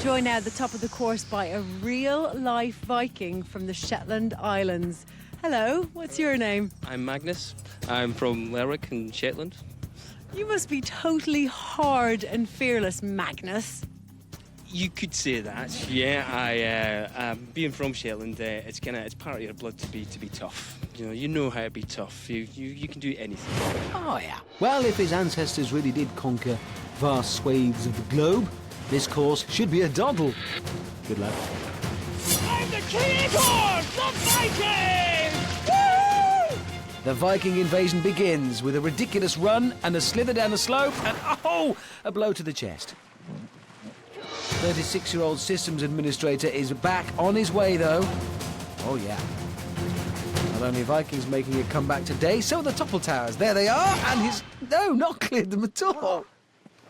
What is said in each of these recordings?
Joined now at the top of the course by a real-life Viking from the Shetland Islands. Hello, what's your name? I'm Magnus. I'm from Lerwick in Shetland. You must be totally hard and fearless, Magnus. You could say that, yeah. Being from Shetland, it's part of your blood to be tough. You know how to be tough. You can do anything. Oh yeah. Well, if his ancestors really did conquer vast swathes of the globe, this course should be a doddle. Good luck. I'm the king horse, the Viking! Woo! The Viking invasion begins with a ridiculous run and a slither down the slope and, oh, a blow to the chest. 36-year-old systems administrator is back on his way, though. Oh, yeah. Not only are Vikings making a comeback today, so are the Topple Towers. There they are, and he's... No, not cleared them at all.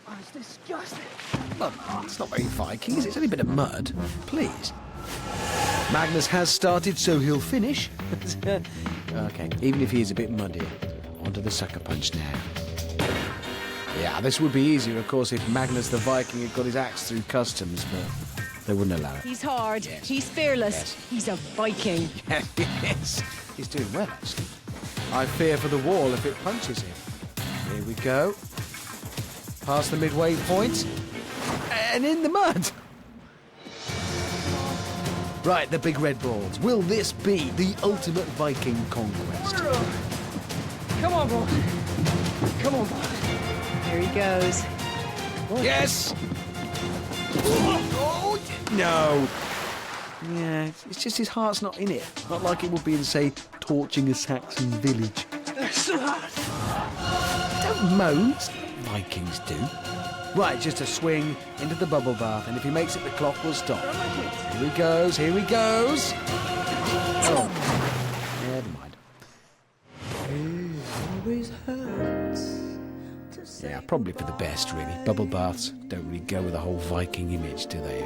Oh, it's disgusting. Well, it's not very Viking, is it? It's only a bit of mud. Please. Magnus has started, so he'll finish. OK, even if he is a bit muddy. Onto the sucker punch now. Yeah, this would be easier, of course, if Magnus the Viking had got his axe through customs, but they wouldn't allow it. He's hard, Yes. he's fearless, Yes. he's a Viking. Yes, he's doing well, actually. I fear for the wall if it punches him. Here we go. Past the midway point. And in the mud. Right, the big red balls. Will this be the ultimate Viking conquest? Come on, boy. Come on, boy. Here he goes. Yes! Oh, no. Yeah, it's just his heart's not in it. Not like it would be in, say, torching a Saxon village. Don't moan. It's what Vikings do. Right, just a swing into the bubble bath, and if he makes it, the clock will stop. Here he goes, here he goes. Oh, never mind. Yeah, probably for the best, really. Bubble baths don't really go with the whole Viking image, do they?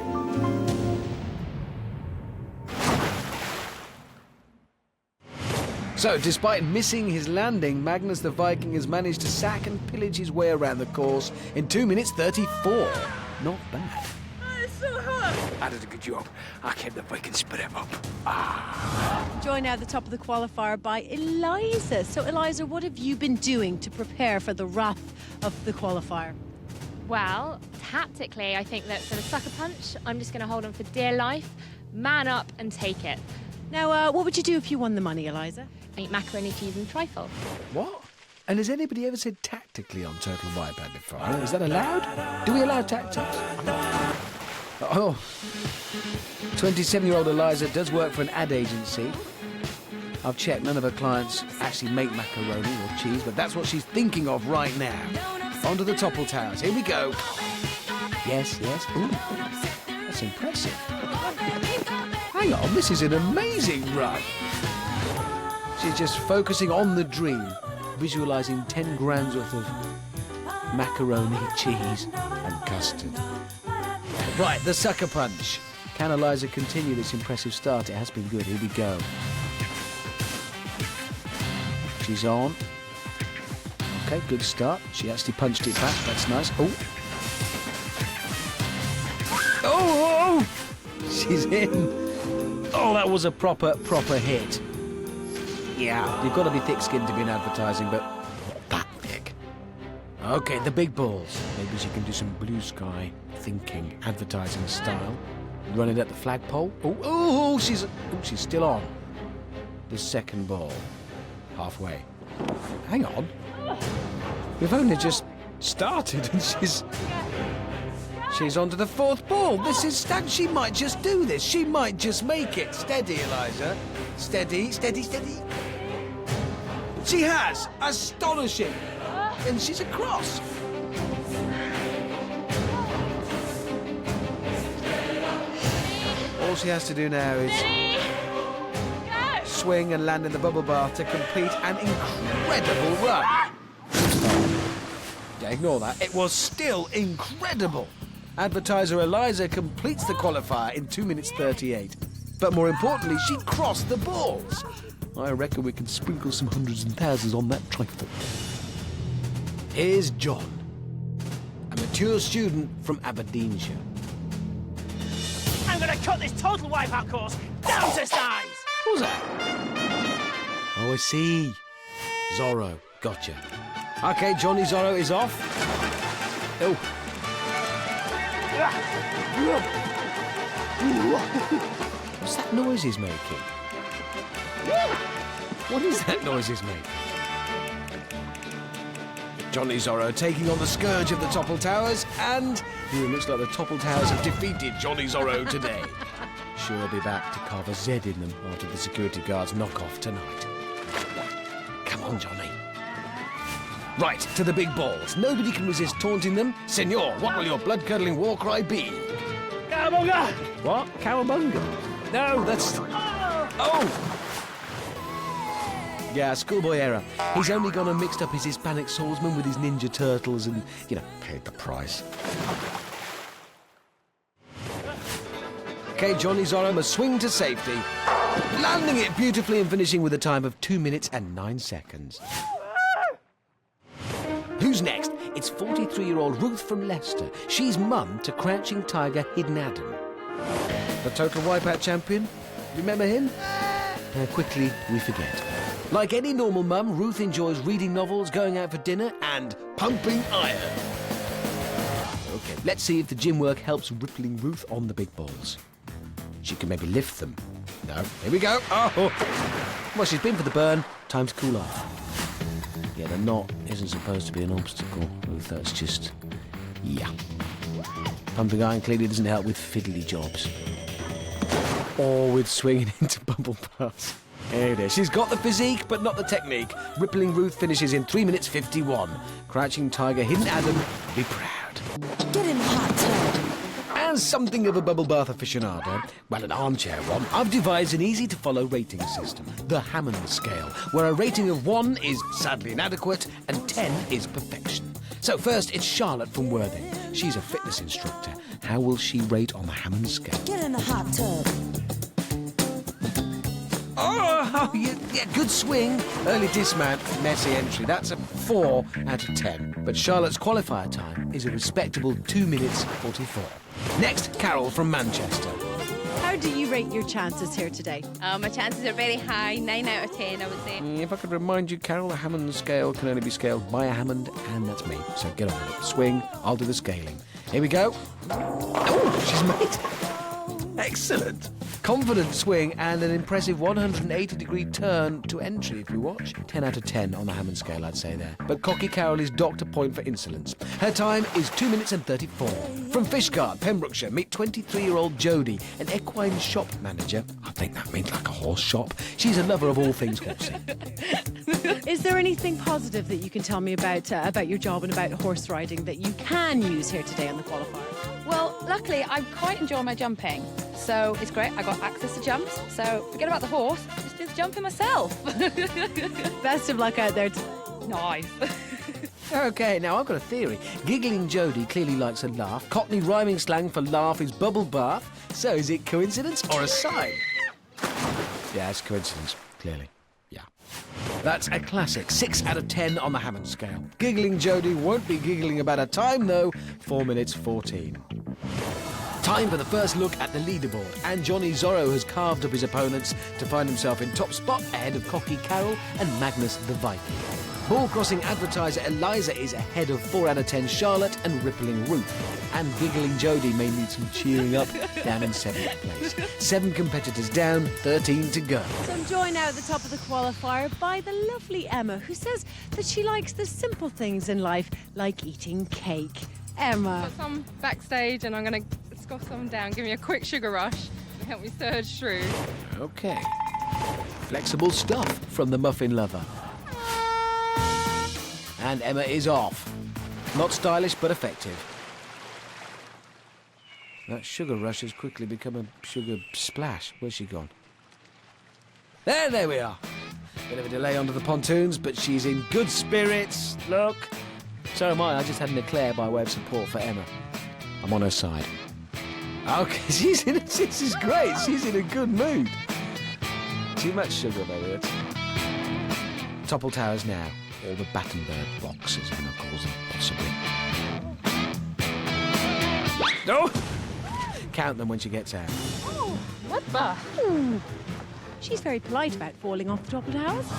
So, despite missing his landing, Magnus the Viking has managed to sack and pillage his way around the course in 2 minutes 34. Not bad. It's so hot. I did a good job. I kept the Viking spirit up. Joined now at the top of the qualifier by Eliza. So, Eliza, what have you been doing to prepare for the wrath of the qualifier? Well, tactically, I think that for the sucker punch, I'm just going to hold on for dear life, man up and take it. Now, what would you do if you won the money, Eliza? Eat macaroni, cheese and trifle. What? And has anybody ever said tactically on Total Wipeout before? Is that allowed? Do we allow tactics? Oh. 27-year-old Eliza does work for an ad agency. I've checked, none of her clients actually make macaroni or cheese, but that's what she's thinking of right now. Onto the Topple Towers. Here we go. Yes, yes. Ooh, that's impressive. Hang on, this is an amazing run. She's just focusing on the dream, visualising 10 grams worth of macaroni, cheese and custard. Right, the sucker punch. Can Eliza continue this impressive start? It has been good. Here we go. She's on. Okay, good start. She actually punched it back. That's nice. Oh. Oh! She's in. Oh, that was a proper hit. Yeah, you've got to be thick-skinned to be in advertising, but not that thick. Okay, the big balls. Maybe she can do some blue sky thinking, advertising style. Running at the flagpole. Oh, she's still on. The second ball. Halfway. Hang on. We've only just started and she's on to the fourth ball. This is she might just do this. She might just make it. Steady, Eliza. Steady, steady, steady. She has. Astonishing. And she's across. All she has to do now is swing and land in the bubble bath to complete an incredible run. Yeah, ignore that. It was still incredible. Advertiser Eliza completes the qualifier in 2 minutes 38. But more importantly, she crossed the balls. I reckon we can sprinkle some hundreds and thousands on that trifle. Here's John, a mature student from Aberdeenshire. cut this total wipeout course down to size. What was that? Oh, I see. Zorro. Gotcha. OK, Johnny Zorro is off. Oh. What's that noise he's making? What is that noise he's making? Johnny Zorro taking on the scourge of the Topple Towers, and it looks like the Topple Towers have defeated Johnny Zorro today. Sure, he'll be back to carve a Z in them after the security guards knock off tonight. Come on, Johnny. Right, to the big balls. Nobody can resist taunting them. Senor, what will your blood-curdling war cry be? Cowabunga! What? Cowabunga? No, that's... Oh! Yeah, schoolboy error. He's only gone and mixed up his Hispanic swordsman with his Ninja Turtles and, you know, paid the price. OK, Johnny Zorro must swing to safety, landing it beautifully and finishing with a time of 2 minutes and 9 seconds. Who's next? It's 43-year-old Ruth from Leicester. She's mum to Crouching Tiger, Hidden Adam. The total wipeout champion? Remember him? Quickly, we forget. Like any normal mum, Ruth enjoys reading novels, going out for dinner, and pumping iron. OK, let's see if the gym work helps rippling Ruth on the big balls. She can maybe lift them. No, here we go. Oh! Well, she's been for the burn. Time to cool off. Yeah, the knot isn't supposed to be an obstacle, Ruth. That's just... yeah. Pumping iron clearly doesn't help with fiddly jobs. Or with swinging into bubble baths. There it is. She's got the physique, but not the technique. Rippling Ruth finishes in 3 minutes 51. Crouching Tiger, Hidden Adam, be proud. Get in the hot tub. As something of a bubble bath aficionado, well, an armchair one, I've devised an easy-to-follow rating system, the Hammond scale, where a rating of 1 is sadly inadequate and 10 is perfection. So first, it's Charlotte from Worthing. She's a fitness instructor. How will she rate on the Hammond scale? Get in the hot tub. Oh, yeah, good swing. Early dismount, messy entry. That's a 4 out of 10. But Charlotte's qualifier time is a respectable 2 minutes 44. Next, Carol from Manchester. How do you rate your chances here today? My chances are very high, 9 out of 10, I would say. If I could remind you, Carol, the Hammond scale can only be scaled by a Hammond, and that's me. So get on with it. Swing, I'll do the scaling. Here we go. Oh, she's made it. Excellent. Confident swing and an impressive 180-degree turn to entry if you watch. 10 out of 10 on the Hammond scale, I'd say there. But Cocky Carol is docked a point for insolence. Her time is 2 minutes and 34. From Fishguard, Pembrokeshire, meet 23-year-old Jody, an equine shop manager. I think that means like a horse shop. She's a lover of all things horsey. Is there anything positive that you can tell me about your job and about horse riding that you can use here today on the qualifier? Well, luckily, I quite enjoy my jumping. So it's great, I got access to jumps. So forget about the horse, just do the jumping myself. Best of luck out there. Nice. OK, now I've got a theory. Giggling Jody clearly likes a laugh. Cockney rhyming slang for laugh is bubble bath. So is it coincidence or a sign? Yeah, it's coincidence, clearly. Yeah. That's a classic. 6 out of 10 on the Hammond scale. Giggling Jody won't be giggling about her time, though. 4 minutes 14. Time for the first look at the leaderboard, and Johnny Zorro has carved up his opponents to find himself in top spot ahead of Cocky Carol and Magnus the Viking. Ball crossing advertiser Eliza is ahead of 4 out of 10 Charlotte and rippling Ruth. And giggling Jody may need some cheering up down in 7th place. 7 competitors down, 13 to go. So I'm joined now at the top of the qualifier by the lovely Emma, who says that she likes the simple things in life, like eating cake. Emma. Got some backstage and I'm going to scoff some down, give me a quick sugar rush and help me surge through. OK. Flexible stuff from the muffin lover. And Emma is off. Not stylish, but effective. That sugar rush has quickly become a sugar splash. Where's she gone? There we are. Bit of a delay onto the pontoons, but she's in good spirits. Look. So am I just had an eclair by way of support for Emma. I'm on her side. OK, this is great. She's in a good mood. Too much sugar, maybe. Topple Towers now. Or the Battenberg box, as Emma calls them, possibly. No! count them when she gets out. Oh, mud bath. Ooh. She's very polite about falling off the top of the house.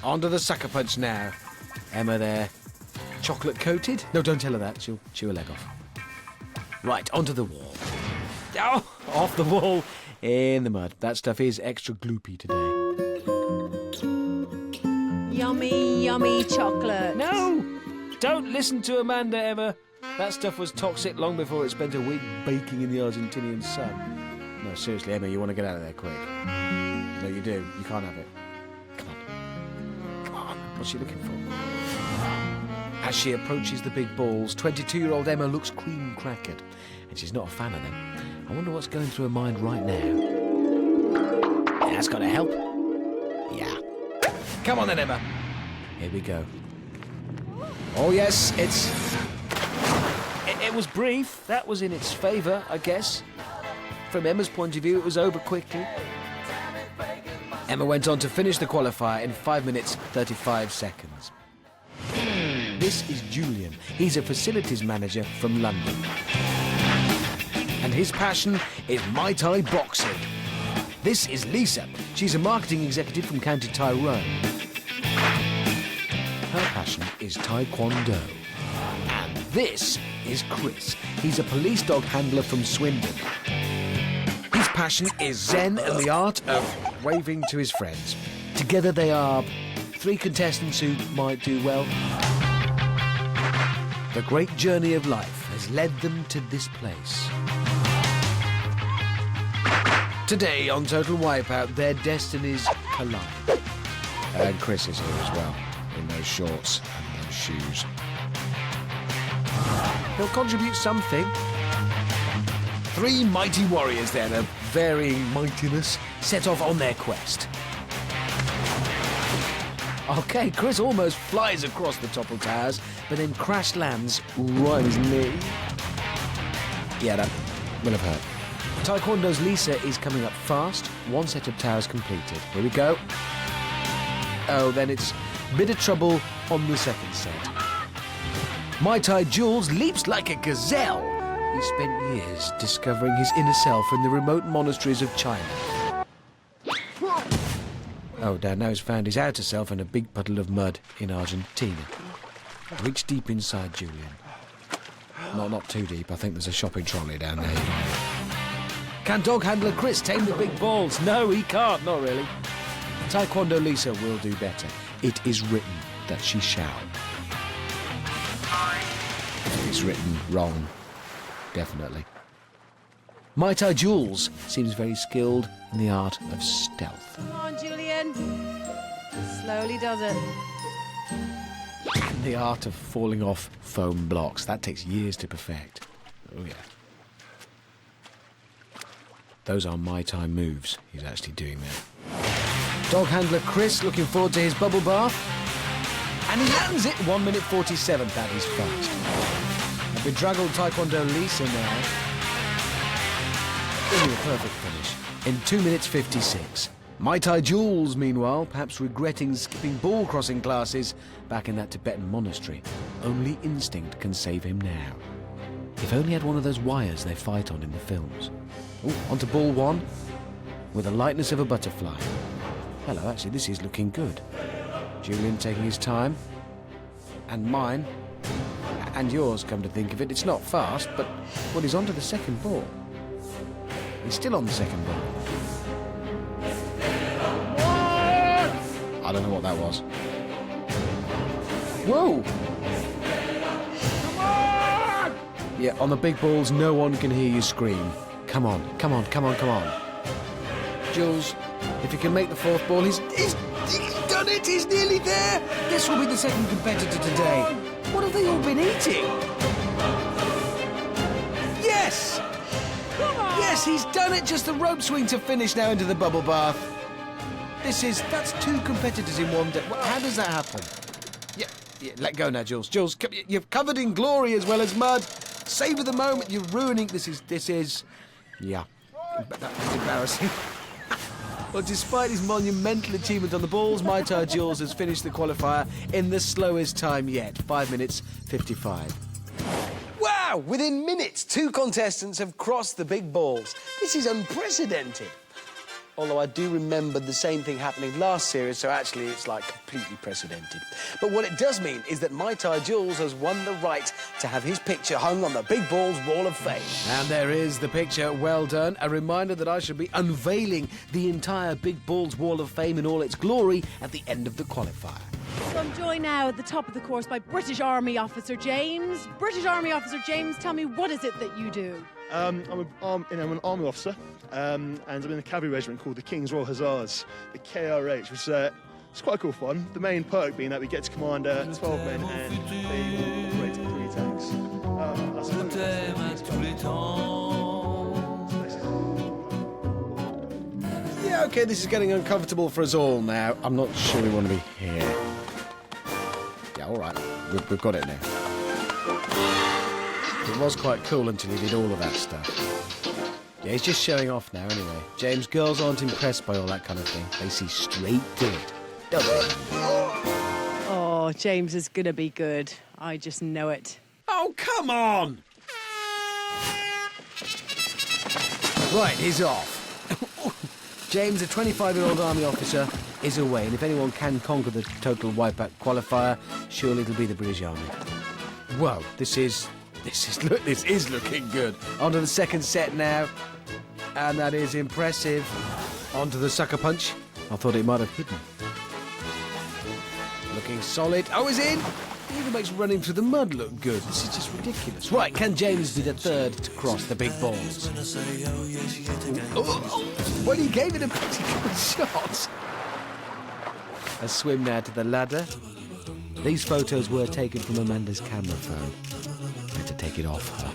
On to the sucker punch now. Emma there. Chocolate coated? No, don't tell her that. She'll chew her leg off. Right, onto the wall. Oh, off the wall in the mud. That stuff is extra gloopy today. Yummy, yummy chocolate. No! Don't listen to Amanda, Emma. That stuff was toxic long before it spent a week baking in the Argentinian sun. No, seriously, Emma, you want to get out of there quick. No, you do. You can't have it. Come on. Come on. What's she looking for? As she approaches the big balls, 22-year-old Emma looks cream-crackered, and she's not a fan of them. I wonder what's going through her mind right now. That's got to help. Yeah. Come on then, Emma. Here we go. Oh, yes, It was brief. That was in its favour, I guess. From Emma's point of view, it was over quickly. Emma went on to finish the qualifier in 5 minutes, 35 seconds. This is Julian. He's a facilities manager from London. And his passion is Muay Thai boxing. This is Lisa. She's a marketing executive from County Tyrone. Her passion is Taekwondo. And this is Chris. He's a police dog handler from Swindon. His passion is Zen and the art of waving to his friends. Together they are 3 contestants who might do well. The great journey of life has led them to this place. Today on Total Wipeout, their destinies collide. And Chris is here as well, in those shorts and those shoes. He'll contribute something. 3 mighty warriors then, of varying mightiness, set off on their quest. OK, Chris almost flies across the toppled towers, but then crash lands right on his knee. Yeah, that will have hurt. Taekwondo's Lisa is coming up fast. 1 set of towers completed. Here we go. Oh, then it's a bit of trouble on the second set. Muay Thai Jules leaps like a gazelle. He spent years discovering his inner self in the remote monasteries of China. Oh, Dad now he's found his outer self in a big puddle of mud in Argentina. Reach deep inside Julian. Not too deep. I think there's a shopping trolley down there. Can dog handler Chris tame the big balls? No, he can't. Not really. Taekwondo Lisa will do better. It is written that she shall. It's written wrong. Definitely. Muay Thai Jules seems very skilled in the art of stealth. Come on, Julian. Slowly does it. And the art of falling off foam blocks. That takes years to perfect. Oh, yeah. Those are Muay Thai moves he's actually doing there. Dog handler Chris looking forward to his bubble bath. And he lands it 1 minute 47. That is fast. A bedraggled Taekwondo Lisa now. Really a perfect finish in 2 minutes 56. Muay Thai Jules, meanwhile, perhaps regretting skipping ball crossing classes back in that Tibetan monastery. Only instinct can save him now. If only he had one of those wires they fight on in the films. Oh, onto ball 1 with the lightness of a butterfly. Hello, actually, this is looking good. Julian taking his time. And mine. And yours, come to think of it. It's not fast, but, well, he's onto the second ball. He's still on the second ball. I don't know what that was. Whoa! Come on! Yeah, on the big balls, no one can hear you scream. Come on, come on, come on, come on. Jules, if he can make the 4th ball, he's done it! He's nearly there! This will be the second competitor today. What have they all been eating? Yes! Yes, he's done it! Just the rope swing to finish now into the bubble bath. That's 2 competitors in one day. How does that happen? Yeah, let go now, Jules. Jules, you're covered in glory as well as mud. Savour the moment. You're ruining... This is... Yeah. That's embarrassing. Well, despite his monumental achievement on the balls, Muay Thai Jules has finished the qualifier in the slowest time yet. 5 minutes 55. Wow! Wow! Within minutes, 2 contestants have crossed the big balls. This is unprecedented. Although I do remember the same thing happening last series, so actually it's like completely precedented. But what it does mean is that My Ty Jules has won the right to have his picture hung on the Big Balls Wall of Fame. And there is the picture. Well done. A reminder that I should be unveiling the entire Big Balls Wall of Fame in all its glory at the end of the qualifier. So I'm joined now at the top of the course by British Army Officer James. British Army Officer James, tell me, what is it that you do? I'm an army officer, and I'm in a cavalry regiment called the King's Royal Hussars, the KRH, which it's quite cool fun. The main perk being that we get to command 12 men and they will operate 3 tanks. Yeah, OK, this is getting uncomfortable for us all now. I'm not sure we want to be here. Yeah, all right, we've got it now. It was quite cool until he did all of that stuff. Yeah, he's just showing off now anyway. James, girls aren't impressed by all that kind of thing. They see straight to it. Don't they? Oh, James is going to be good. I just know it. Oh, come on! Right, he's off. James, a 25-year-old army officer, is away, and if anyone can conquer the total wipeout qualifier, surely it'll be the British Army. Whoa, this is looking good. On to the second set now. And that is impressive. On to the sucker punch. I thought it might have hidden. Looking solid. Oh, he's in! It even makes running through the mud look good. This is just ridiculous. Right, can James be the third to cross the big balls? Well, he gave it a pretty good shot. A swim now to the ladder. These photos were taken from Amanda's camera phone. To take it off her.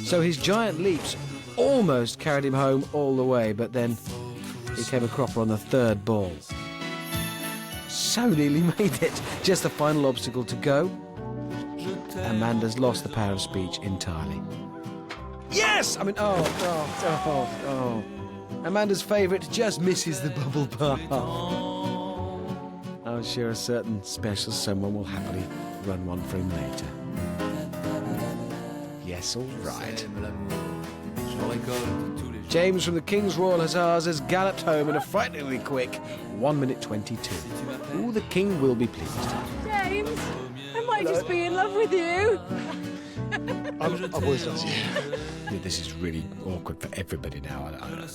So his giant leaps almost carried him home all the way, but then he came a cropper on the 3rd ball. So nearly made it. Just the final obstacle to go. Amanda's lost the power of speech entirely. Yes! I mean, oh. Amanda's favourite just misses the bubble bath. I'm sure a certain special someone will happily run one for him later. Yes, all right. James from the King's Royal Hussars has galloped home in a frighteningly quick 1 minute 22. Ooh, the King will be pleased. James, I might just be in love with you. I've always done you. Yeah, this is really awkward for everybody now. I know.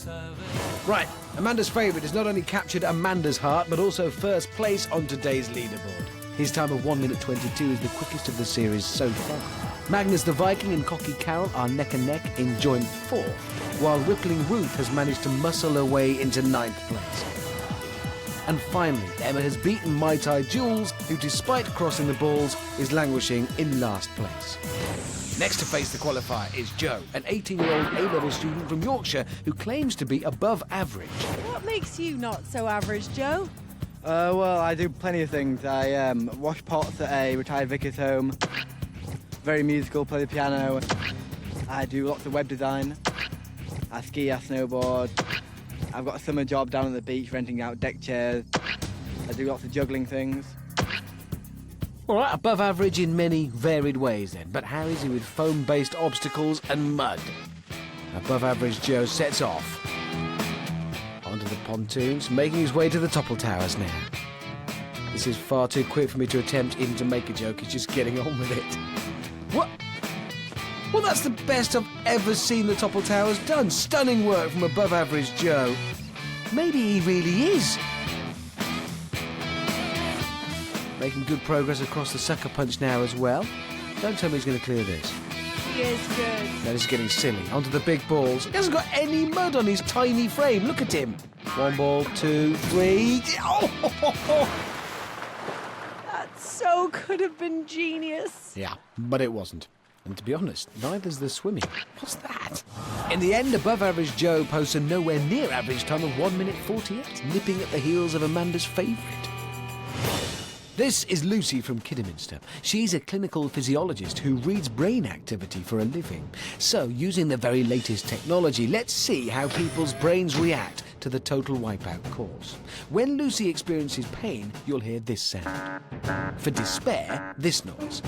Right, Amanda's favourite has not only captured Amanda's heart, but also first place on today's leaderboard. His time of 1 minute 22 is the quickest of the series so far. Magnus the Viking and Cocky Carol are neck and neck in joint 4th, while Rippling Ruth has managed to muscle her way into 9th place. And finally, Emma has beaten My Ty Jules, who despite crossing the balls, is languishing in last place. Next to face the qualifier is Joe, an 18-year-old A-level student from Yorkshire who claims to be above average. What makes you not so average, Joe? Well, I do plenty of things. I wash pots at a retired vicar's home. Very musical, play the piano. I do lots of web design. I ski, I snowboard. I've got a summer job down at the beach renting out deck chairs. I do lots of juggling things. All right, above average in many varied ways then. But how is he with foam-based obstacles and mud? Above average Joe sets off. Onto the pontoons, making his way to the topple towers now. This is far too quick for me to attempt even to make a joke. He's just getting on with it. What? Well, that's the best I've ever seen the topple towers done. Stunning work from above average Joe. Maybe he really is. Making good progress across the sucker punch now as well. Don't tell me he's going to clear this. He is good. That is getting silly. Onto the big balls. He hasn't got any mud on his tiny frame. Look at him. 1 ball, 2, 3. Oh! That so could have been genius. Yeah, but it wasn't. And to be honest, neither's the swimming. What's that? In the end, above average Joe posts a nowhere near average time of 1 minute 48, nipping at the heels of Amanda's favourite. This is Lucy from Kidderminster. She's a clinical physiologist who reads brain activity for a living. So, using the very latest technology, let's see how people's brains react to the Total Wipeout course. When Lucy experiences pain, you'll hear this sound. For despair, this noise.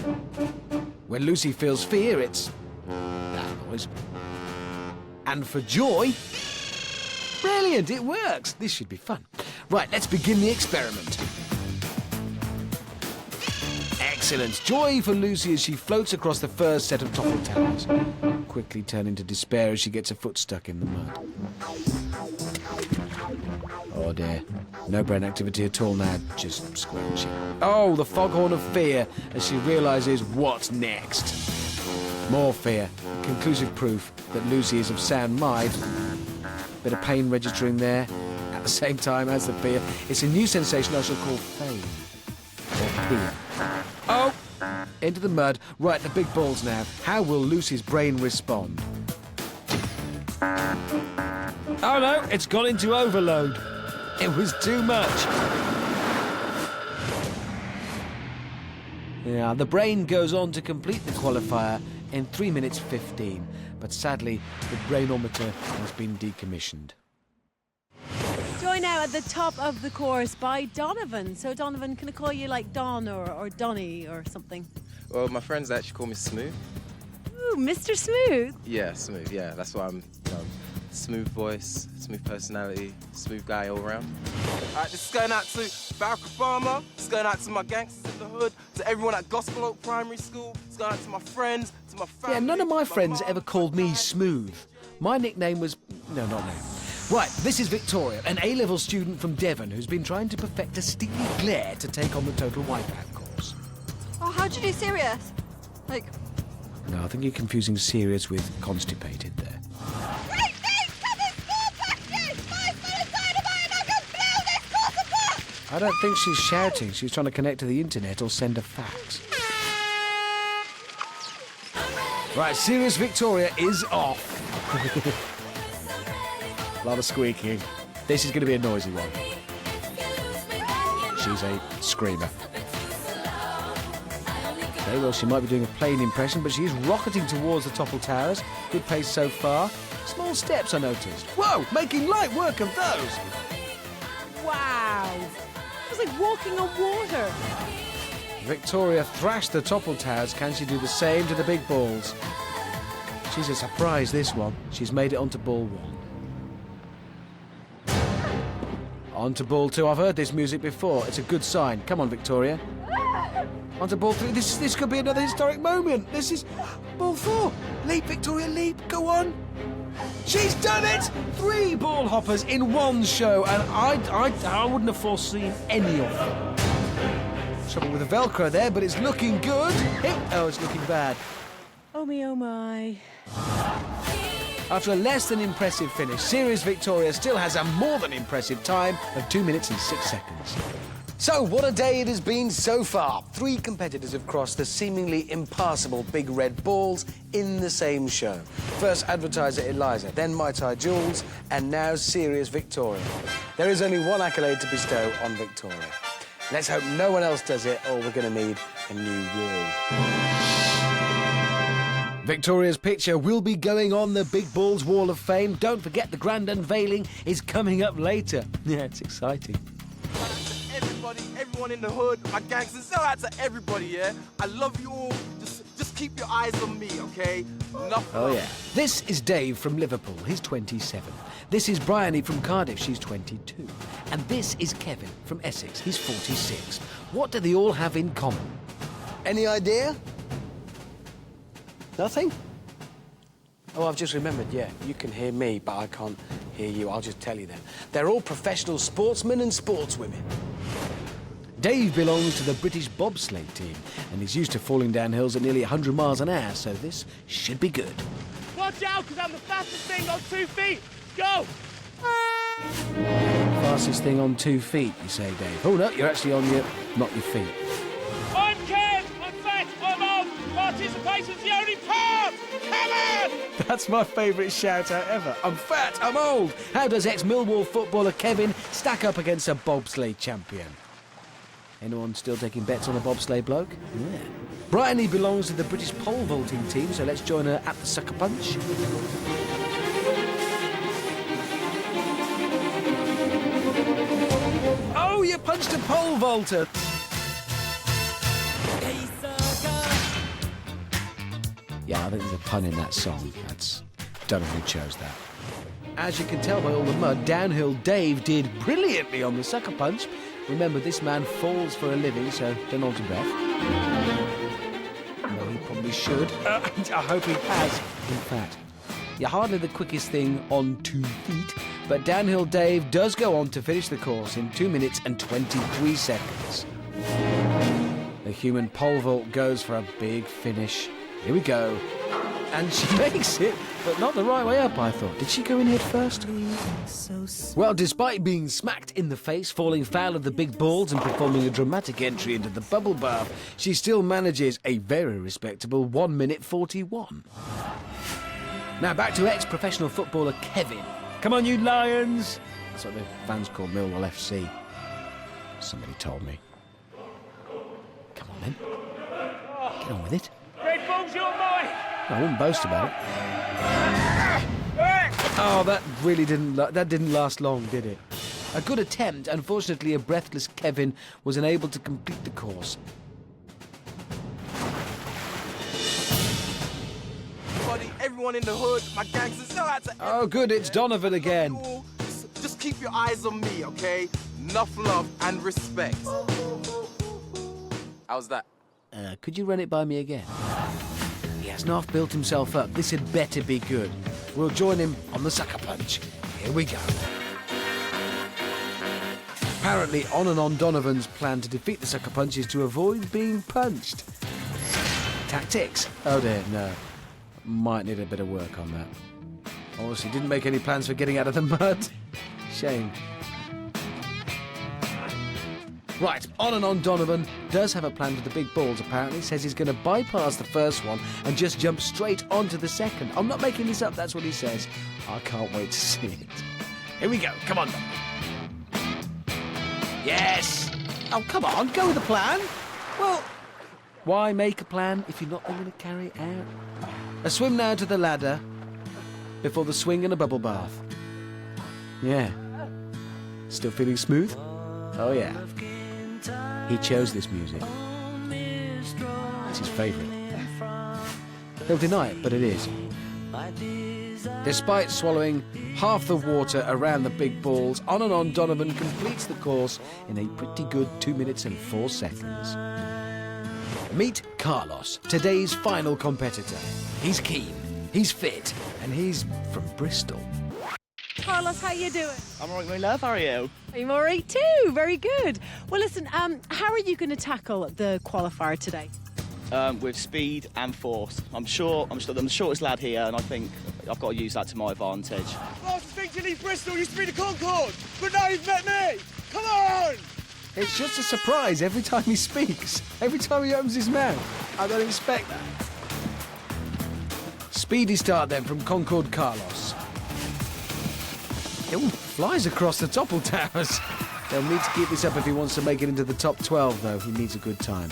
When Lucy feels fear, it's that noise. And for joy, brilliant, it works. This should be fun. Right, let's begin the experiment. Excellent. Joy for Lucy as she floats across the first set of toppled towers, quickly turning to despair as she gets her foot stuck in the mud. Oh dear. No brain activity at all now, just squelching. Oh, the foghorn of fear as she realises what's next. More fear. Conclusive proof that Lucy is of sound mind. Bit of pain registering there at the same time as the fear. It's a new sensation I shall call fame. Or fear. Oh! Into the mud. Right, the big balls now. How will Lucy's brain respond? Oh no, it's gone into overload. It was too much. Yeah, the brain goes on to complete the qualifier in 3 minutes 15, but sadly, the brainometer has been decommissioned. Joined now at the top of the course by Donovan. So Donovan, can I call you like Don or Donny or something? Well, my friends actually call me Smooth. Ooh, Mr. Smooth. Yeah, Smooth, yeah. That's why I'm, smooth voice, smooth personality, smooth guy all around. All right, this is going out to Barack Obama. It's going out to my gangsters in the hood, to everyone at Gospel Oak Primary School. It's going out to my friends, to my family. Yeah, none of my friends ever called me Smooth. My nickname was... No, not now. Right, this is Victoria, an A-level student from Devon who's been trying to perfect a steely glare to take on the total wipeout course. Oh, how'd you do serious? Like... No, I think you're confusing serious with constipated there. I don't think she's shouting. She's trying to connect to the internet or send a fax. Right, Serious Victoria is off. A lot of squeaking. This is going to be a noisy one. She's a screamer. Okay, well, she might be doing a plane impression, but she's rocketing towards the toppled towers. Good pace so far. Small steps, I noticed. Whoa, making light work of those. Wow. It was like walking on water. Victoria thrashed the toppled towers. Can she do the same to the big balls? She's a surprise, this one. She's made it onto ball 1. Onto ball 2. I've heard this music before. It's a good sign. Come on, Victoria. Onto ball 3. This could be another historic moment. This is ball 4. Leap, Victoria, leap. Go on. She's done it! 3 ball hoppers in one show, and I wouldn't have foreseen any of them. Trouble with the Velcro there, but it's looking good. Oh, it's looking bad. Oh me, oh my. After a less than impressive finish, Serious Victoria still has a more than impressive time of 2 minutes and 6 seconds. So, what a day it has been so far. 3 competitors have crossed the seemingly impassable big red balls in the same show. First advertiser Eliza, then Mai Tai Jules, and now Serious Victoria. There is only one accolade to bestow on Victoria. Let's hope no one else does it, or we're going to need a new wall. Victoria's picture will be going on the Big Balls Wall of Fame. Don't forget the grand unveiling is coming up later. Yeah, it's exciting. Everybody, everyone in the hood, my gangsters, shout out to everybody, yeah? I love you all. Just keep your eyes on me, okay? Oh, yeah. This is Dave from Liverpool. He's 27. This is Bryony from Cardiff. She's 22. And this is Kevin from Essex. He's 46. What do they all have in common? Any idea? Nothing? Oh, I've just remembered, yeah. You can hear me, but I can't hear you. I'll just tell you then. They're all professional sportsmen and sportswomen. Dave belongs to the British bobsleigh team, and he's used to falling down hills at nearly 100 miles an hour, so this should be good. Watch out, because I'm the fastest thing on 2 feet. Go! Fastest thing on 2 feet, you say, Dave. Oh, no, you're actually on not your feet. I'm Ken, I'm fat, I'm old. Participation's the only part. Come on! That's my favourite shout-out ever. I'm fat, I'm old. How does ex-Millwall footballer Kevin stack up against a bobsleigh champion? Anyone still taking bets on a bobsleigh bloke? Yeah. Bryony belongs to the British pole vaulting team, so let's join her at the sucker punch. Oh, you punched a pole vaulter. Yeah, I think there's a pun in that song. That's Donovan who chose that. As you can tell by all the mud, Downhill Dave did brilliantly on the sucker punch. Remember, this man falls for a living, so don't hold your breath. No, he probably should. I hope he has, in fact. Yeah, hardly the quickest thing on 2 feet, but Downhill Dave does go on to finish the course in 2 minutes and 23 seconds. The human pole vault goes for a big finish. Here we go. And she makes it, but not the right way up, I thought. Did she go in head first? Well, despite being smacked in the face, falling foul of the big balls and performing a dramatic entry into the bubble bath, she still manages a very respectable 1 minute 41. Now back to ex-professional footballer Kevin. Come on, you Lions! That's what the fans call Millwall FC. Somebody told me. Come on then. Get on with it. Red Bull's your boy! I wouldn't boast about it. Oh, that really didn't last long, did it? A good attempt. Unfortunately, a breathless Kevin was unable to complete the course. Everyone in the hood, my gangsters, shout out to Oh, good, it's Donovan again. Just keep your eyes on me, okay? Enough love and respect. How's that? Could you run it by me again? He has not built himself up. This had better be good. We'll join him on the sucker punch. Here we go. Apparently, on and on Donovan's plan to defeat the sucker punch is to avoid being punched. Tactics? Oh dear, no. Might need a bit of work on that. Obviously, didn't make any plans for getting out of the mud. Shame. Right, on and on Donovan does have a plan for the big balls, apparently. Says he's going to bypass the first one and just jump straight onto the second. I'm not making this up, that's what he says. I can't wait to see it. Here we go, come on. Yes! Oh, come on, go with the plan. Well, why make a plan if you're not going to carry it out? A swim now to the ladder before the swing and a bubble bath. Yeah. Still feeling smooth? Oh, yeah. He chose this music. It's his favourite. He'll deny it, but it is. Despite swallowing half the water around the big balls, on and on Donovan completes the course in a pretty good 2 minutes and 4 seconds. Meet Carlos, today's final competitor. He's keen, he's fit, and he's from Bristol. Carlos, how you doing? I'm all right, my love. How are you? I'm all right too. Very good. Well, listen, how are you going to tackle the qualifier today? With speed and force. I'm the shortest lad here, and I think I've got to use that to my advantage. Last thing to leave Bristol used to be the Concorde, but now you've met me. Come on! It's just a surprise every time he speaks. Every time he opens his mouth. I don't expect that. Speedy start then from Concorde Carlos. Ooh, flies across the topple towers. They'll need to keep this up if he wants to make it into the top 12, though. He needs a good time.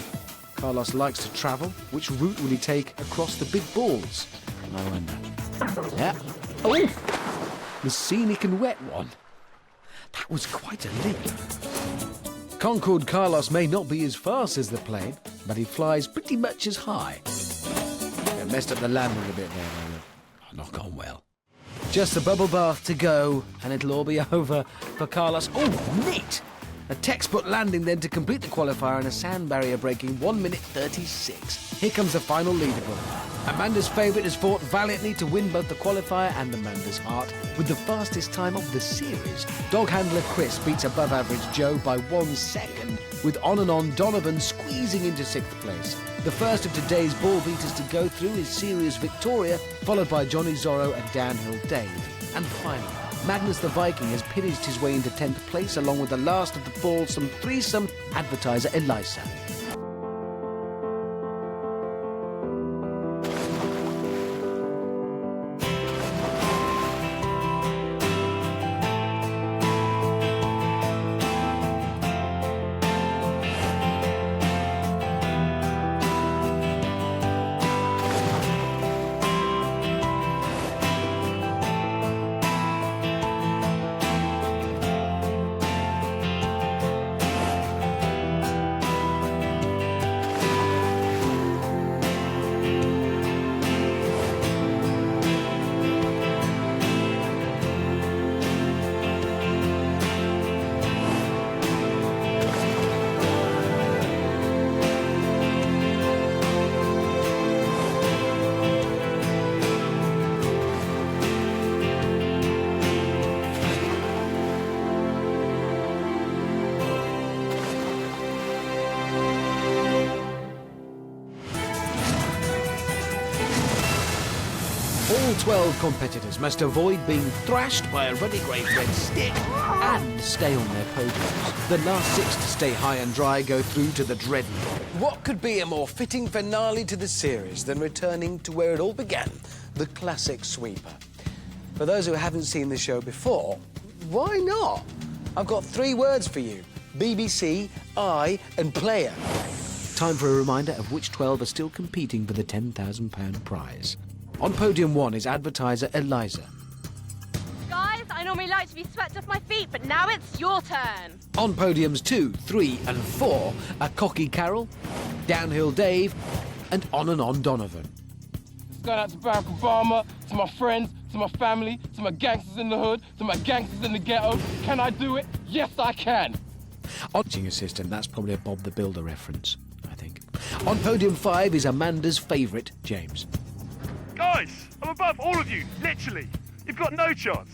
Carlos likes to travel. Which route will he take across the big balls? I wonder. Yeah. Oh! The scenic and wet one. That was quite a leap. Concorde Carlos may not be as fast as the plane, but he flies pretty much as high. They messed up the landing a bit there, though. Not gone well. Just a bubble bath to go, and it'll all be over for Carlos. Oh, neat! A textbook landing then to complete the qualifier and a sand barrier breaking 1 minute 36. Here comes the final leaderboard. Amanda's favourite has fought valiantly to win both the qualifier and Amanda's heart with the fastest time of the series. Dog handler Chris beats above average Joe by 1 second, with on and on Donovan squeezing into 6th place. The first of today's ball beaters to go through is Serious Victoria, followed by Johnny Zorro and Downhill Dave. And finally, Magnus the Viking has pillaged his way into 10th place along with the last of the ballsome threesome advertiser Eliza. All 12 competitors must avoid being thrashed by a ruddy grey red stick and stay on their podiums. The last 6 to stay high and dry go through to the dreadnought. What could be a more fitting finale to the series than returning to where it all began, the classic sweeper? For those who haven't seen the show before, why not? I've got 3 words for you: BBC, I and player. Time for a reminder of which 12 are still competing for the £10,000 prize. On podium 1 is advertiser Eliza. Guys, I normally like to be swept off my feet, but now it's your turn. On podiums 2, 3 and 4 are Cocky Carol, Downhill Dave and on Donovan. It's going out to Barack Obama, to my friends, to my family, to my gangsters in the hood, to my gangsters in the ghetto. Can I do it? Yes, I can. Teaching assistant, that's probably a Bob the Builder reference, I think. On podium 5 is Amanda's favourite, James. Guys, I'm above all of you, literally. You've got no chance.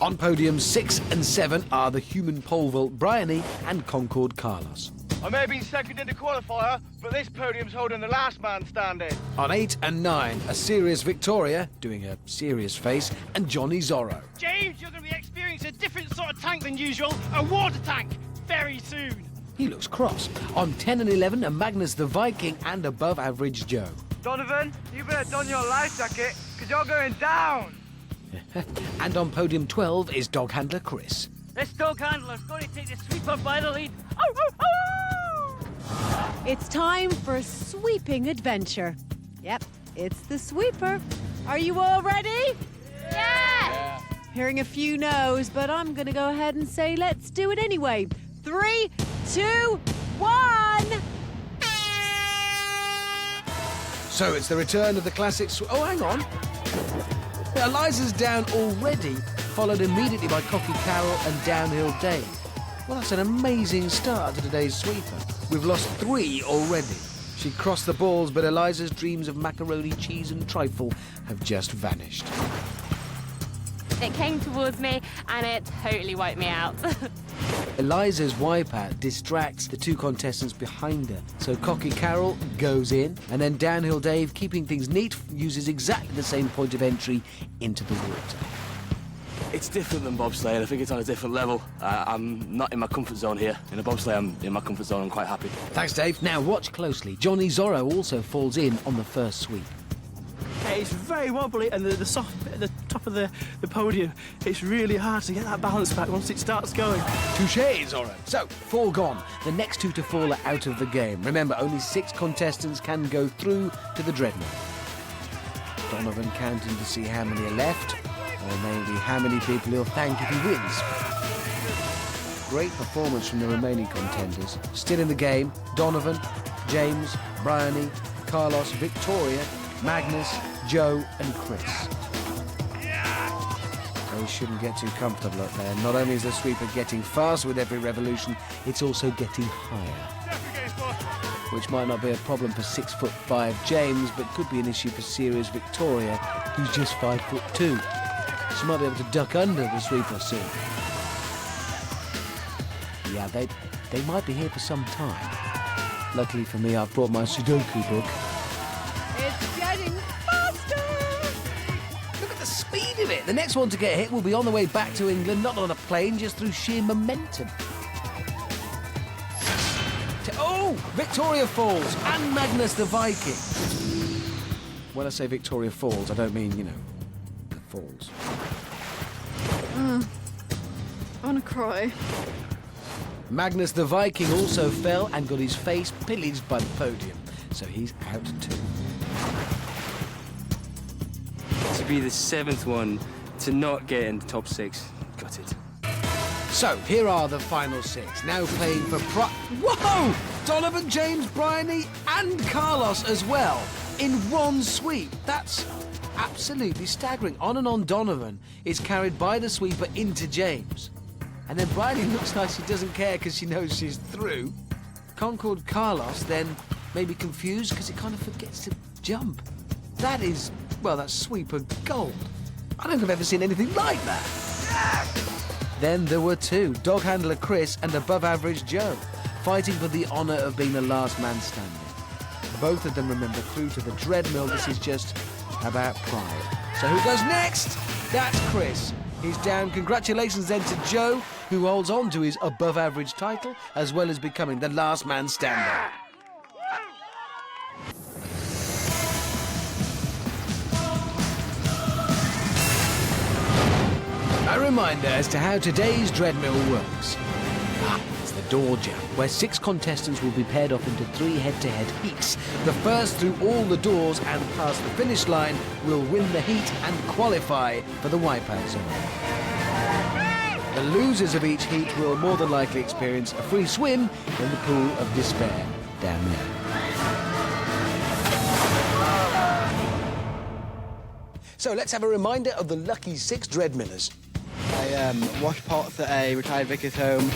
On podiums 6 and 7 are the human pole vault Bryony and Concord Carlos. I may have been second in the qualifier, but this podium's holding the last man standing. On 8 and 9 are Serious Victoria, doing a serious face, and Johnny Zorro. James, you're going to be experiencing a different sort of tank than usual, a water tank, very soon. He looks cross. On 10 and 11 are Magnus the Viking and above average Joe. Donovan, you better don your life jacket, because you're going down. And on podium 12 is dog handler Chris. This dog handler's going to take the sweeper by the lead. It's time for sweeping adventure. Yep, it's the sweeper. Are you all ready? Yeah! Hearing a few no's, but I'm going to go ahead and say let's do it anyway. 3, 2, 1. So it's the return of the classic oh, hang on. Eliza's down already, followed immediately by Cocky Carol and Downhill Dave. Well, that's an amazing start to today's sweeper. We've lost 3 already. She crossed the balls, but Eliza's dreams of macaroni, cheese and trifle have just vanished. It came towards me and it totally wiped me out. Eliza's wipeout distracts the 2 contestants behind her, so Cocky Carol goes in, and then Downhill Dave, keeping things neat, uses exactly the same point of entry into the water. It's different than bobsleigh, and I think it's on a different level. I'm not in my comfort zone here. In a bobsleigh, I'm in my comfort zone. I'm quite happy. Thanks, Dave. Now watch closely. Johnny Zorro also falls in on the first sweep. It's very wobbly, and the soft bit at the top of the podium, it's really hard to get that balance back once it starts going. Touché, Zorro. So, 4 gone. The next 2 to fall are out of the game. Remember, only 6 contestants can go through to the dreadnought. Donovan counting to see how many are left, or maybe how many people he'll thank if he wins. Great performance from the remaining contenders. Still in the game, Donovan, James, Bryony, Carlos, Victoria, Magnus, Joe and Chris. So he shouldn't get too comfortable up there. Not only is the sweeper getting faster with every revolution, it's also getting higher. Which might not be a problem for 6'5" James, but could be an issue for Serious Victoria, who's just 5'2". She might be able to duck under the sweeper soon. Yeah, they might be here for some time. Luckily for me, I've brought my Sudoku book. It's getting faster! Look at the speed of it. The next one to get hit will be on the way back to England, not on a plane, just through sheer momentum. Oh! Victoria falls, and Magnus the Viking. When I say Victoria falls, I don't mean, you know, the falls. I want to cry. Magnus the Viking also fell and got his face pillaged by the podium, so he's out too. To be the 7th one to not get in the top 6, got it. So, here are the final 6, now playing for Whoa! Donovan, James, Bryony and Carlos as well, in one sweep. That's absolutely staggering. On Donovan is carried by the sweeper into James. And then Bryony looks like she doesn't care because she knows she's through. Concord Carlos then may be confused because he kind of forgets to jump. That is, well, that's sweeper gold. I don't think I've ever seen anything like that. Then there were 2, dog handler Chris and above average Joe, fighting for the honour of being the last man standing. Both of them remember through to the treadmill. This is just about pride. So who goes next? That's Chris. He's down. Congratulations then to Joe, who holds on to his above-average title, as well as becoming the last man standing. A reminder as to how today's treadmill works. It's the Doorjamb, where 6 contestants will be paired off into 3 head-to-head heats. The first through all the doors and past the finish line will win the heat and qualify for the Wipeout Zone. The losers of each heat will more than likely experience a free swim in the pool of despair down there. So let's have a reminder of the lucky 6 Dreadmillers. I wash pots at a retired vicar's home.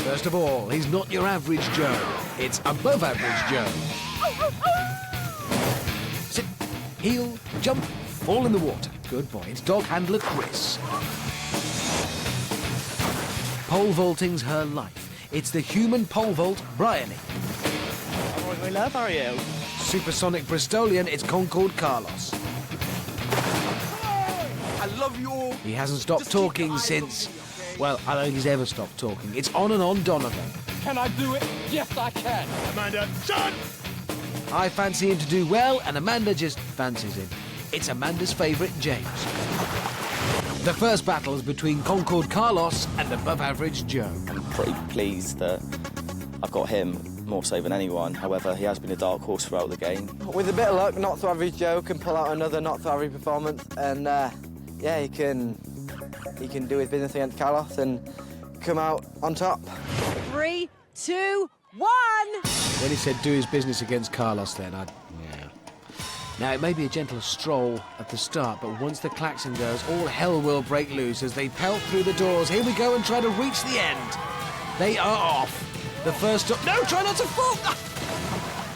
First of all, he's not your average Joe. It's above average Joe. Sit, heel, jump, fall in the water. Good boy. It's dog handler Chris. Pole vaulting's her life. It's the human pole vault, Bryony. My love, how are you? Supersonic Bristolian, it's Concord Carlos. I love you all. He hasn't stopped talking since... Well, I don't think he's ever stopped talking. It's on and on Donovan. Can I do it? Yes, I can. Amanda, shut! I fancy him to do well, and Amanda just fancies him. It's Amanda's favourite, James. The first battle is between Concord Carlos and above-average Joe. I'm pretty pleased that I've got him more so than anyone. However, he has been a dark horse throughout the game. With a bit of luck, not so average Joe can pull out another not so average performance, and yeah, he can do his business against Carlos and come out on top. 3, 2, 1. When he said do his business against Carlos then, yeah. Now, it may be a gentle stroll at the start, but once the klaxon goes, all hell will break loose as they pelt through the doors. Here we go and try to reach the end. They are off. The first... No, try not to fall!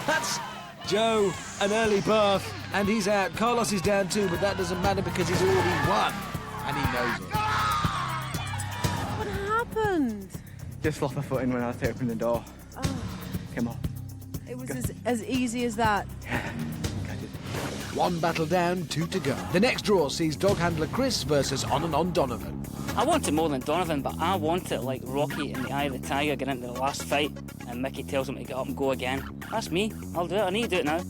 That's Joe, an early bath, and he's out. Carlos is down too, but that doesn't matter because he's already won. And he knows it. What happened? Just lost my footing when I was opening the door. Oh. Come on. It was as easy as that. One battle down, 2 to go. The next draw sees dog handler Chris versus on and on Donovan. I want it more than Donovan, but I want it like Rocky in the Eye of the Tiger getting into the last fight and Mickey tells him to get up and go again. That's me. I'll do it. I need to do it now.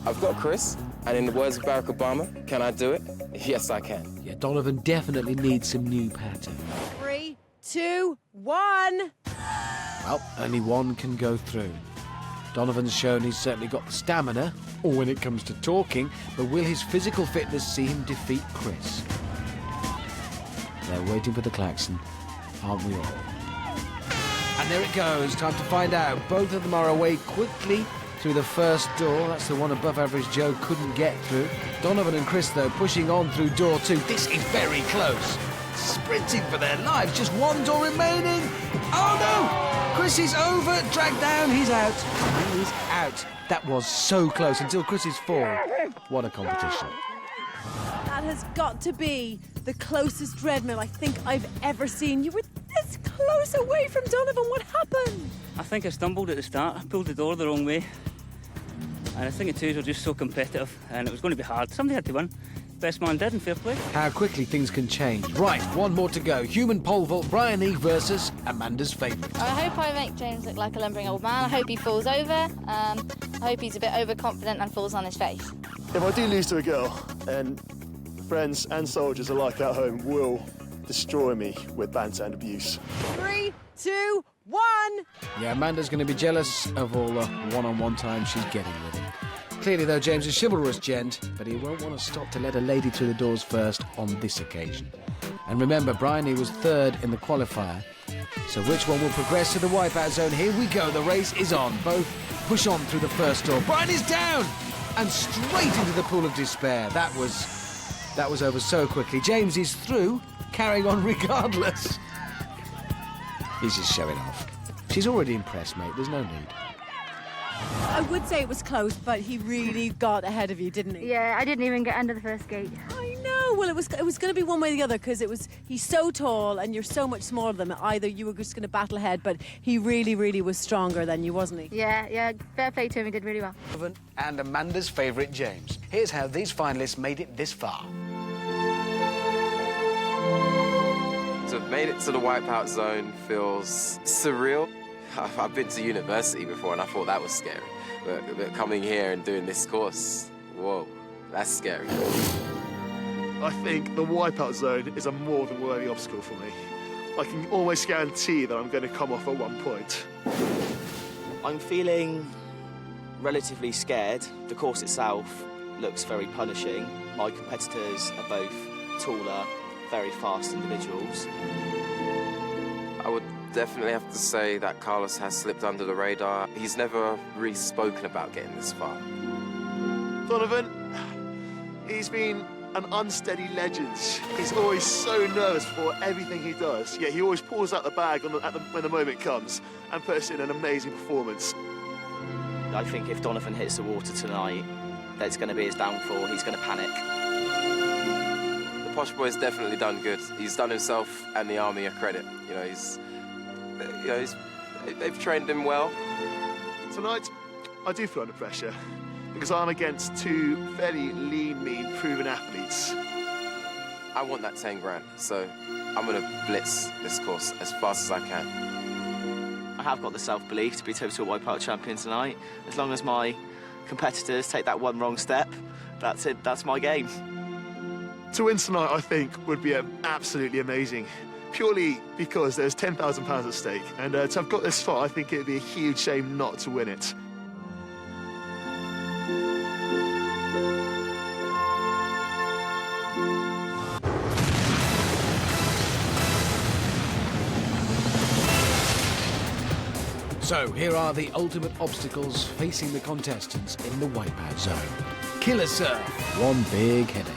I've got Chris, and in the words of Barack Obama, can I do it? Yes, I can. Yeah, Donovan definitely needs some new pattern. 3, 2, 1. Well, only one can go through. Donovan's shown he's certainly got the stamina, or when it comes to talking, but will his physical fitness see him defeat Chris? They're waiting for the klaxon, aren't we all? And there it goes, time to find out. Both of them are away quickly through the first door. That's the one above average Joe couldn't get through. Donovan and Chris, though, pushing on through door 2. This is very close. Sprinting for their lives. Just one door remaining. Oh, no! Chris is over. Dragged down. He's out. He's out. That was so close until Chris's fall. What a competition. That has got to be the closest treadmill I think I've ever seen. You were this close away from Donovan. What happened? I think I stumbled at the start. I pulled the door the wrong way. And I think the two were just so competitive and it was going to be hard. Somebody had to win. Best man did in fair play. How quickly things can change. Right, one more to go. Human pole vault Bryony versus Amanda's favourite. I hope I make James look like a lumbering old man. I hope he falls over. I hope he's a bit overconfident and falls on his face. If I do lose to a girl, then friends and soldiers alike at home will destroy me with banter and abuse. 3, 2, 1. Yeah, Amanda's going to be jealous of all the one-on-one time she's getting with him. Clearly, though, James is a chivalrous gent, but he won't want to stop to let a lady through the doors first on this occasion. And remember, Bryony was 3rd in the qualifier. So which one will progress to the Wipeout Zone? Here we go. The race is on. Both push on through the first door. Bryony's down! And straight into the pool of despair. That was over so quickly. James is through, carrying on regardless. He's just showing off. She's already impressed, mate. There's no need. I would say it was close, but he really got ahead of you, didn't he? Yeah, I didn't even get under the first gate. I know. well, it was going to be one way or the other because he's so tall and you're so much smaller than him. Either you were just going to battle ahead, but he really, really was stronger than you, wasn't he? Yeah, fair play to him, he did really well. And Amanda's favourite James. Here's how these finalists made it this far. To have made it to the Wipeout Zone feels surreal. I've been to university before and I thought that was scary. But coming here and doing this course, whoa, that's scary. I think the Wipeout Zone is a more than worthy obstacle for me. I can almost guarantee that I'm going to come off at one point. I'm feeling relatively scared. The course itself looks very punishing. My competitors are both taller, very fast individuals. I would definitely have to say that Carlos has slipped under the radar. He's never really spoken about getting this far. Donovan, he's been an unsteady legend. He's always so nervous for everything he does, yet he always pulls out the bag when the moment comes and puts in an amazing performance. I think if Donovan hits the water tonight, that's going to be his downfall. He's going to panic. The Posh Boy's definitely done good. He's done himself and the army a credit. They've trained him well. Tonight, I do feel under pressure because I'm against two very lean, mean, proven athletes. I want that 10 grand, so I'm going to blitz this course as fast as I can. I have got the self-belief to be total Wipeout champion tonight. As long as my competitors take that one wrong step, that's it, that's my game. To win tonight, I think, would be absolutely amazing. Purely because there's £10,000 at stake. And to have got this far, I think it would be a huge shame not to win it. So, here are the ultimate obstacles facing the contestants in the Wipeout Zone. Killer Surf, one big headache.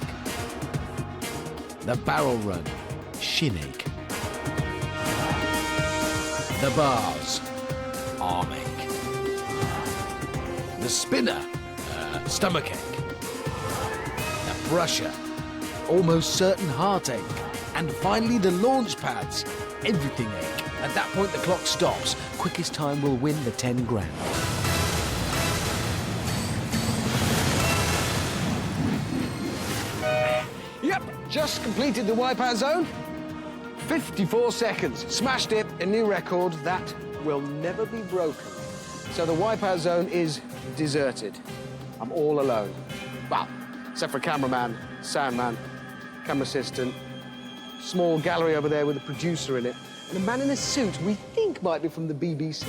The Barrel Run, shin ache. The Bars, arm ache. The Spinner, stomach ache. The Brusher, almost certain heartache. And finally the Launch Pads, everything ache. At that point the clock stops. Quickest time will win the 10 grand. Yep, just completed the Wipeout Zone. 54 seconds. Smashed it, a new record that will never be broken. So the Wipeout Zone is deserted. I'm all alone. Well, except for a cameraman, soundman, camera assistant, small gallery over there with a producer in it, and a man in a suit we think might be from the BBC.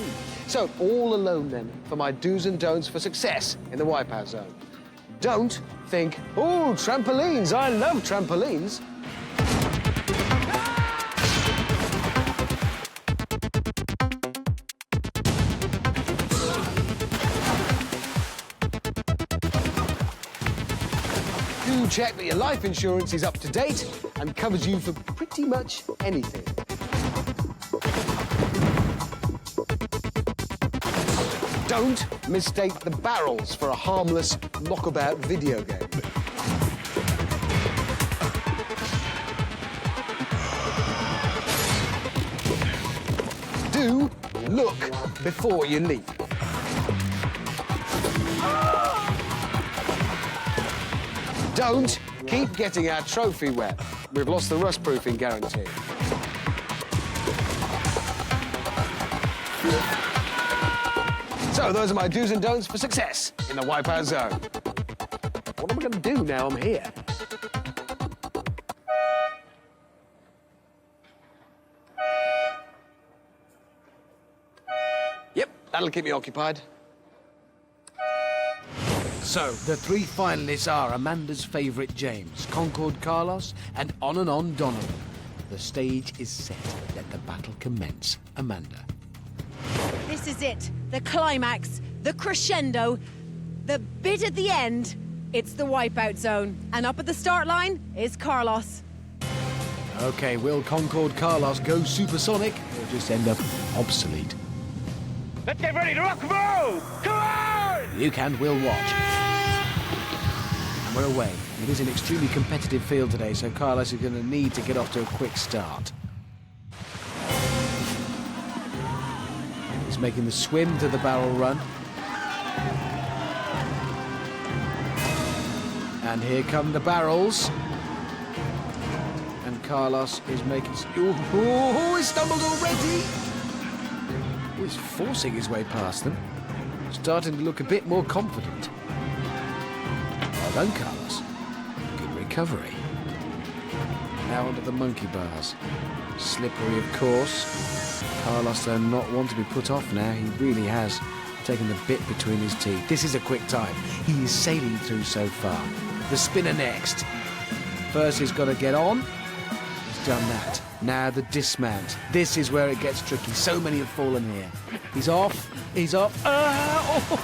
So, all alone then for my do's and don'ts for success in the Wipeout Zone. Don't think, oh, trampolines, I love trampolines. Do check that your life insurance is up to date and covers you for pretty much anything. Don't mistake the barrels for a harmless knockabout video game. Do look before you leap. Don't keep getting our trophy wet. We've lost the rust-proofing guarantee. So those are my do's and don'ts for success in the Wipeout Zone. What am I going to do now I'm here? Yep, that'll keep me occupied. So, the three finalists are Amanda's favourite James, Concord Carlos, and on Donovan. The stage is set. Let the battle commence. Amanda. This is it. The climax, the crescendo, the bit at the end. It's the Wipeout Zone. And up at the start line is Carlos. OK, will Concord Carlos go supersonic or just end up obsolete? Let's get ready to rock and roll! Come on! You can, we'll watch. And we're away. It is an extremely competitive field today, so Carlos is going to need to get off to a quick start. He's making the swim to the barrel run. And here come the barrels. And Carlos is making... Oh, he's stumbled already! Oh, he's forcing his way past them. Starting to look a bit more confident. Well done, Carlos. Good recovery. Now onto the monkey bars. Slippery, of course. Carlos does not want to be put off now. He really has taken the bit between his teeth. This is a quick time. He is sailing through so far. The spinner next. First he's got to get on. He's done that. Now the dismount. This is where it gets tricky. So many have fallen here. He's off. He's up. That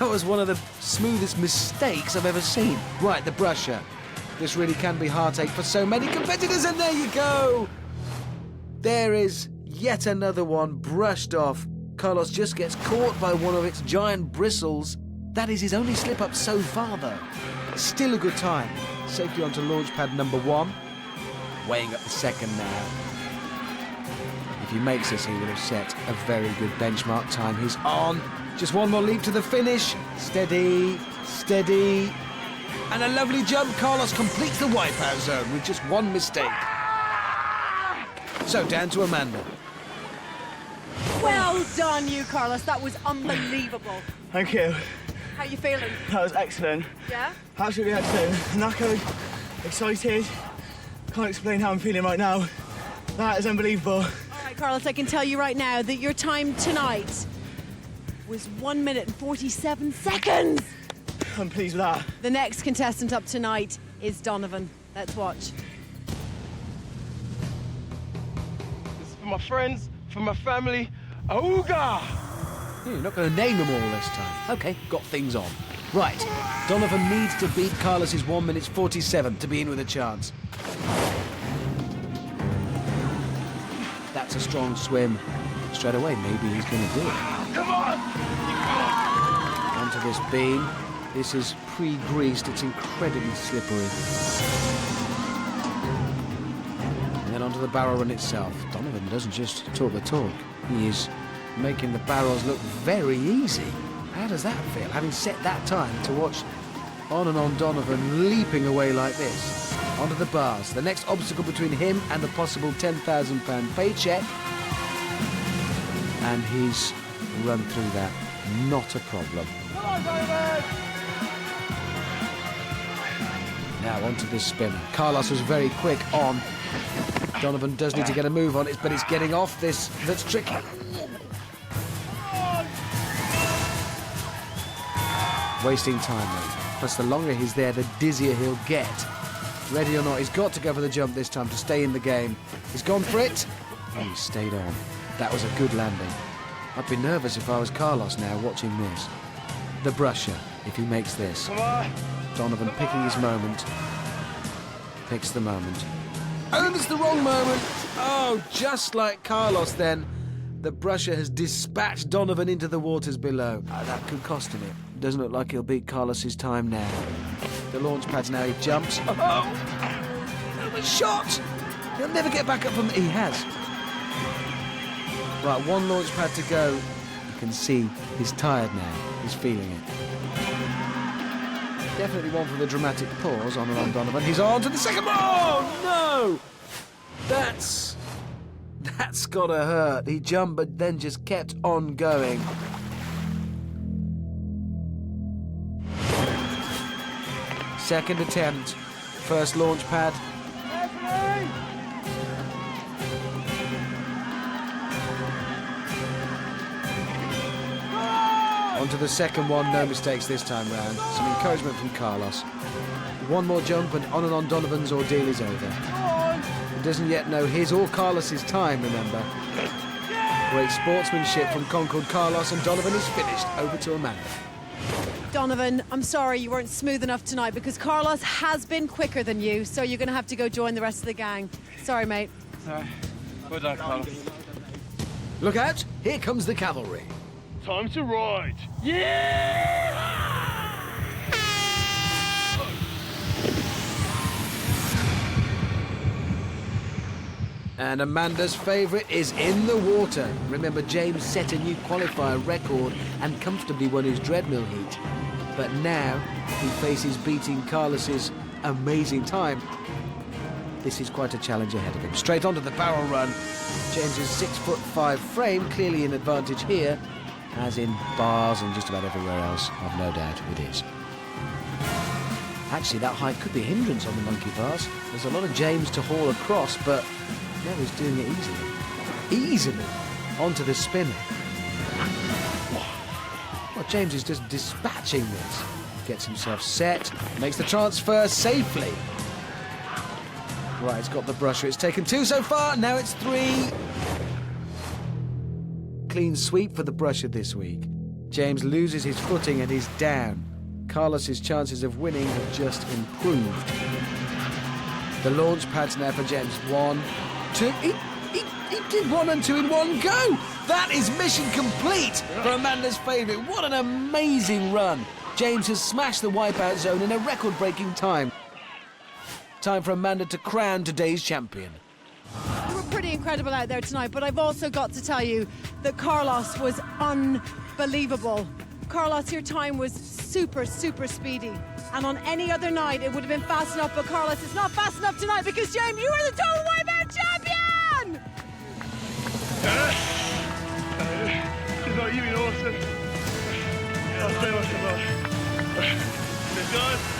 was one of the smoothest mistakes I've ever seen. Right, the brusher. This really can be heartache for so many competitors, and there you go. There is yet another one brushed off. Carlos just gets caught by one of its giant bristles. That is his only slip-up so far, though. Still a good time. Safely onto launch pad number 1. Weighing up the second now. If he makes this, he will have set a very good benchmark time. He's on. Just one more leap to the finish. Steady, steady. And a lovely jump. Carlos completes the wipeout zone with just one mistake. So down to Amanda. Well done, you, Carlos. That was unbelievable. Thank you. How you feeling? That was excellent. Yeah? Absolutely excellent. Knackered, excited. Can't explain how I'm feeling right now. That is unbelievable. All right, Carlos, I can tell you right now that your time tonight was 1 minute and 47 seconds. I'm pleased with that. The next contestant up tonight is Donovan. Let's watch. This is for my friends, for my family. Auga! You're not going to name them all this time. OK, got things on. Right, Donovan needs to beat Carlos's 1 minute 47 to be in with a chance. That's a strong swim. Straight away, maybe he's going to do it. Come on! Onto this beam. This is pre-greased. It's incredibly slippery. And then onto the barrel run itself. Donovan doesn't just talk the talk. He is making the barrels look very easy. How does that feel, having set that time to watch on and on Donovan leaping away like this? Onto the bars. The next obstacle between him and the possible £10,000 paycheck. And he's run through that. Not a problem. Come on, Donovan! Now onto this spinner. Carlos was very quick on. Donovan does need to get a move on it, but it's getting off this that's tricky. Wasting time, though. Plus, the longer he's there, the dizzier he'll get. Ready or not, he's got to go for the jump this time to stay in the game. He's gone for it. Oh, he stayed on. That was a good landing. I'd be nervous if I was Carlos now watching this. The brusher, if he makes this. Come on. Donovan picking his moment. Picks the moment. Oh, it's the wrong moment. Oh, just like Carlos then. The brusher has dispatched Donovan into the waters below. That could cost him it. Doesn't look like he'll beat Carlos's time now. The launch pad's now, he jumps. Oh! A shot! He'll never get back up from... He has. Right, one launch pad to go. You can see he's tired now. He's feeling it. Definitely one for the dramatic pause on and on Donovan. He's on to the second one! Oh, no! That's gotta hurt. He jumped but then just kept on going. Second attempt. First launch pad. Onto the second one, no mistakes this time round. Some encouragement from Carlos. One more jump and on Donovan's ordeal is over. He doesn't yet know his or Carlos's time, remember. Great sportsmanship from Concord Carlos, and Donovan is finished. Over to Amanda. Donovan, I'm sorry you weren't smooth enough tonight because Carlos has been quicker than you, so you're going to have to go join the rest of the gang. Sorry, mate. Sorry. Well done, Carlos. Look out! Here comes the cavalry. Time to ride. Yeah! And Amanda's favourite is in the water. Remember, James set a new qualifier record and comfortably won his treadmill heat. But now he faces beating Carlos's amazing time. This is quite a challenge ahead of him. Straight onto the barrel run. James's 6'5" frame clearly an advantage here, as in bars and just about everywhere else. I've no doubt it is. Actually, that height could be a hindrance on the monkey bars. There's a lot of James to haul across, but now he's doing it easily. Easily onto the spinner. Well, James is just dispatching this. Gets himself set, makes the transfer safely. Right, it's got the brusher. It's taken 2 so far, now it's 3. Clean sweep for the brusher this week. James loses his footing and is down. Carlos's chances of winning have just improved. The launch pads now for James. 1, 2. He did 1 and 2 in one go. That is mission complete for Amanda's favourite. What an amazing run. James has smashed the Wipeout Zone in a record-breaking time. Time for Amanda to crown today's champion. You were pretty incredible out there tonight, but I've also got to tell you that Carlos was unbelievable. Carlos, your time was super speedy. And on any other night, it would have been fast enough, but Carlos, it's not fast enough tonight because, James, you are the total Wipeout champion! You know, you've been awesome. I'll say what about. Guys.